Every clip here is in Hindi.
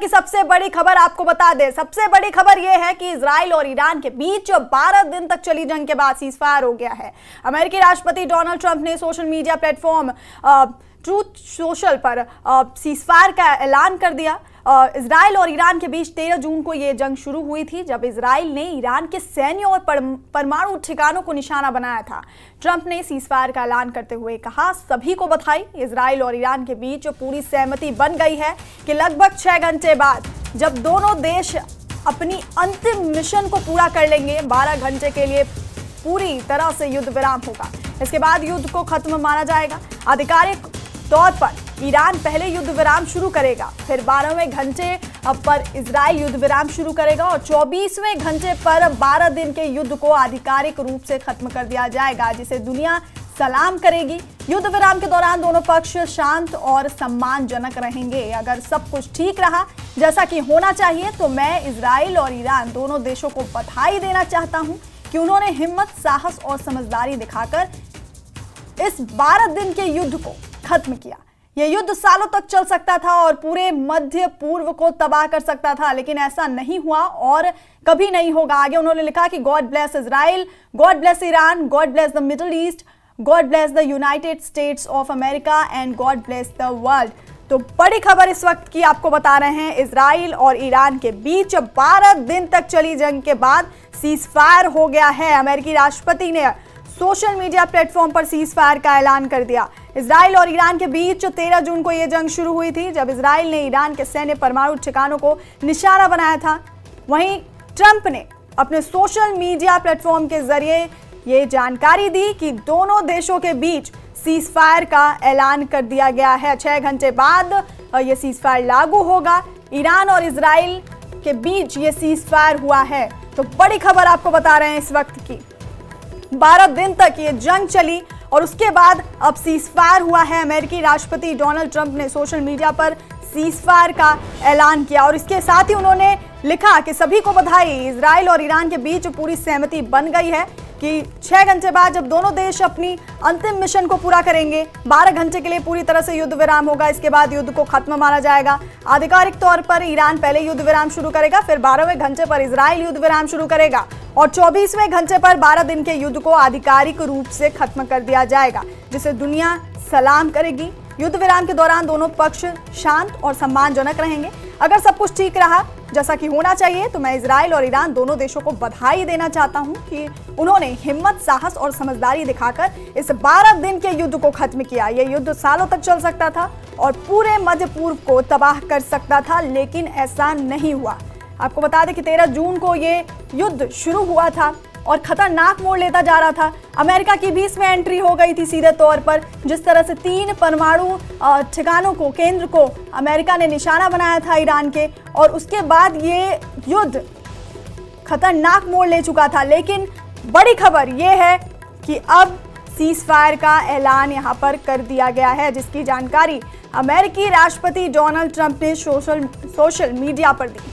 की सबसे बड़ी खबर आपको बता दें। सबसे बड़ी खबर यह है कि इजराइल और ईरान के बीच 12 दिन तक चली जंग के बाद सीजफायर हो गया है। अमेरिकी राष्ट्रपति डोनाल्ड ट्रंप ने social media platform truth social पर सीजफायर का ऐलान कर दिया। इजराइल और ईरान के बीच 13 जून को यह जंग शुरू हुई थी, जब इजराइल ने ईरान के सैन्य और परमाणु ठिकानों को निशाना बनाया था। ट्रंप ने सीजफायर का ऐलान करते हुए कहा, सभी को बधाई, इजराइल और ईरान के बीच पूरी सहमति बन गई है कि लगभग 6 घंटे बाद जब दोनों देश अपनी अंतिम मिशन को पूरा कर लेंगे, 12 घंटे के लिए पूरी तरह से युद्ध विराम होगा। इसके बाद युद्ध को खत्म माना जाएगा। आधिकारिक तौर पर ईरान पहले युद्ध विराम शुरू करेगा, फिर 12वें घंटे पर इजराइल युद्ध विराम शुरू करेगा और 24वें घंटे पर 12 दिन के युद्ध को आधिकारिक रूप से खत्म कर दिया जाएगा, जिसे दुनिया सलाम करेगी। युद्ध विराम के दौरान दोनों पक्ष शांत और सम्मानजनक रहेंगे। अगर सब कुछ ठीक रहा जैसा कि होना चाहिए, तो मैं इजराइल और ईरान दोनों देशों को बधाई देना चाहता हूं कि उन्होंने हिम्मत, साहस और समझदारी दिखाकर इस 12 दिन के युद्ध को खत्म किया। यह युद्ध सालों तक चल सकता था और पूरे मध्य पूर्व को तबाह कर सकता था, लेकिन ऐसा नहीं हुआ और कभी नहीं होगा। आगे उन्होंने लिखा कि God bless Israel, God bless Iran, God bless the middle east, God bless the United states of America and God bless the world. तो बड़ी खबर इस वक्त की आपको बता रहे हैं, इजराइल और ईरान के बीच 12 दिन तक चली जंग के बाद सीजफायर हो गया है। अमेरिकी राष्ट्रपति ने सोशल मीडिया प्लेटफॉर्म पर सीजफायर का ऐलान कर दिया। इजराइल और ईरान के बीच 13 जून को यह जंग शुरू हुई थी, जब इजराइल ने ईरान के सैन्य परमाणु ठिकानों को निशाना बनाया था। वहीं ट्रंप ने अपने सोशल मीडिया प्लेटफॉर्म के जरिए ये जानकारी दी कि दोनों देशों के बीच सीजफायर का ऐलान कर दिया गया है। 6 घंटे बाद यह सीजफायर लागू होगा। ईरान और इजराइल के बीच ये सीजफायर हुआ है। तो बड़ी खबर आपको बता रहे हैं इस वक्त की। 12 दिन तक ये जंग चली और उसके बाद अब सीजफायर हुआ है। अमेरिकी राष्ट्रपति डोनाल्ड ट्रंप ने सोशल मीडिया पर सीजफायर का ऐलान किया और इसके साथ ही उन्होंने लिखा कि सभी को बधाई, इजराइल और ईरान के बीच पूरी सहमति बन गई है कि 6 घंटे बाद जब दोनों देश अपनी अंतिम मिशन को पूरा करेंगे, 12 घंटे के लिए पूरी तरह से युद्ध विराम होगा। इसके बाद युद्ध को खत्म माना जाएगा। आधिकारिक तौर पर ईरान पहले युद्ध विराम शुरू करेगा, फिर 12वें घंटे पर इजराइल युद्ध विराम शुरू करेगा और 24वें घंटे पर 12 दिन के युद्ध को आधिकारिक रूप से खत्म कर दिया जाएगा, जिसे दुनिया सलाम करेगी। युद्ध विराम के दौरान दोनों पक्ष शांत और सम्मानजनक रहेंगे। अगर सब कुछ ठीक रहा जैसा कि होना चाहिए, तो मैं इजराइल और ईरान दोनों देशों को बधाई देना चाहता हूं कि उन्होंने हिम्मत, साहस और समझदारी दिखाकर इस 12 दिन के युद्ध को खत्म किया। यह युद्ध सालों तक चल सकता था और पूरे मध्य पूर्व को तबाह कर सकता था, लेकिन ऐसा नहीं हुआ। आपको बता दें कि 13 जून को ये युद्ध शुरू हुआ था और खतरनाक मोड़ लेता जा रहा था। अमेरिका की भी इसमें एंट्री हो गई थी सीधे तौर पर। जिस तरह से 3 परमाणु ठिकानों को, केंद्र को अमेरिका ने निशाना बनाया था ईरान के, और उसके बाद ये युद्ध खतरनाक मोड़ ले चुका था। लेकिन बड़ी खबर ये है कि अब सीजफायर का ऐलान यहाँ पर कर दिया गया है, जिसकी जानकारी अमेरिकी राष्ट्रपति डोनाल्ड ट्रंप ने सोशल मीडिया पर दी।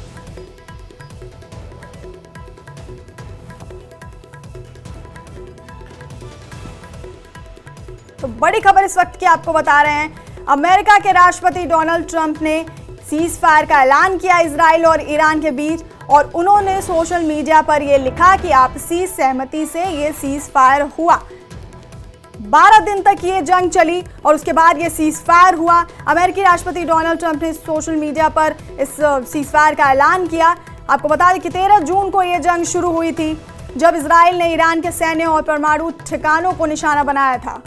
तो बड़ी खबर इस वक्त की आपको बता रहे हैं, अमेरिका के राष्ट्रपति डोनाल्ड ट्रंप ने सीजफायर का ऐलान किया इजराइल और ईरान के बीच, और उन्होंने सोशल मीडिया पर यह लिखा कि आपसी सहमति से ये सीजफायर हुआ। 12 दिन तक ये जंग चली और उसके बाद ये सीजफायर हुआ। अमेरिकी राष्ट्रपति डोनाल्ड ट्रंप ने सोशल मीडिया पर इस सीजफायर का ऐलान किया। आपको बता दें कि 13 जून को ये जंग शुरू हुई थी, जब इजराइल ने ईरान के सैन्य और परमाणु ठिकानों को निशाना बनाया था।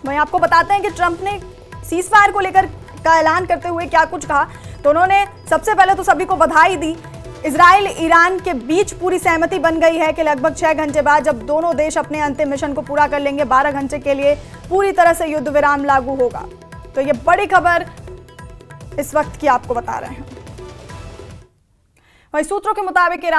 वहीं आपको बताते हैं कि ट्रंप ने सीजफायर को लेकर का ऐलान करते हुए क्या कुछ कहा। तो उन्होंने सबसे पहले तो सभी को बधाई दी। इजराइल ईरान के बीच पूरी सहमति बन गई है कि लगभग 6 घंटे बाद जब दोनों देश अपने अंतिम मिशन को पूरा कर लेंगे, 12 घंटे के लिए पूरी तरह से युद्ध विराम लागू होगा। तो ये बड़ी खबर इस वक्त की आपको बता रहे हैं। वहीं सूत्रों के मुताबिक